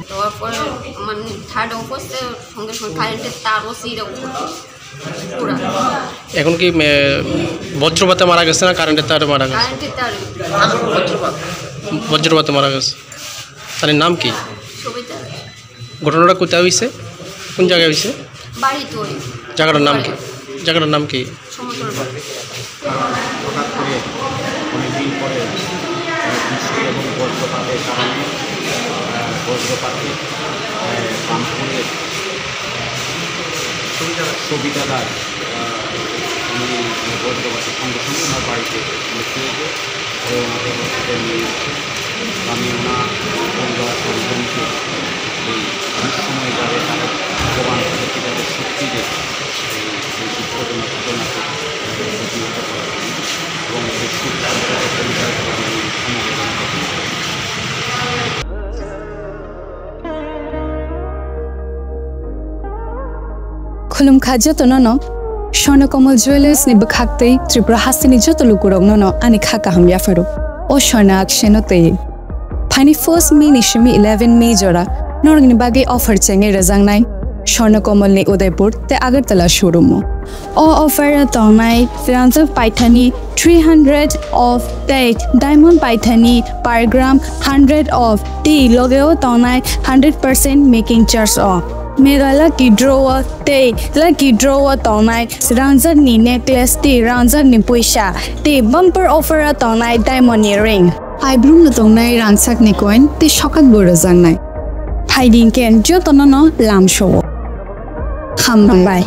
দেওয়ার পরে মানে থার্ড অফার্সে সঙ্গে সঙ্গে কারেন্টের তারও সিরকম পুরা। এখন কি বজ্রপাতে মারা গেছে না কারেন্টের তারে মারা গেছে? কারেন্টের তার বজ্রপাতে মারা গেছে। তার নাম কি? সবিতা। ঘটনাটা কোথায় হয়েছে, কোন জায়গায় হয়েছে? বাড়ি তো জায়গাটার নাম কি? জায়গাটার নাম কি? সমতল। হঠাৎ করে অনেকদিন পরে বৃষ্টি এবং বজ্রপাতের কারণে বজ্রপাতে কানপুরের সবিতাদার উনি বজ্রপাতের সঙ্গে সঙ্গে ওনার বাড়িতে মৃত্যু হয়েছে। ওনাদের হসপিটালে নিয়ে এসেছে। আমি ওনার পরিবার পরিজনকে এই সময় যাবে তারা ভগবান প্রতি তাদের শক্তি দেয় এই দুঃখজনক ঘটনাকে প্রতিহত করার জন্য এবং এই সুখ পরিবার সমবেদনা করতে। खुलुमखाजो तो नो स्वर्णकमल ज्वेलर्स नि बखाक्तै त्रिपुरा हासिनि जतो लुकुरक नो आनि खाका हम याफारो ओ स्वर्णा अक्षेनो ते फाइनि फर्स्ट मे निशमी 11 मे जरा नरगनि बागे ऑफर चेंगे रजांगनाय स्वर्णकमल नि उदयपुर ते अगरतला शोरूम ओ ऑफर तंगनाय फ्रांसफ Paithani 300 off that diamond Paithani per gram 100 off टी लोगेओ तंगनाय 100% मेकिंग चार्ज ऑफ मेरा लकी ड्रॉवर ते लकी ड्रॉवर तोनाय रांजर नि नेकलेस ते रांजर नि पैसा ते बम्पर ऑफर तोनाय डायमंड रिंग आइब्रुम न तोनाय रांसाक नि कॉइन ते शकात बोर जांगनाय फाइडिंग केन जो तोनो लाम शो हम बाय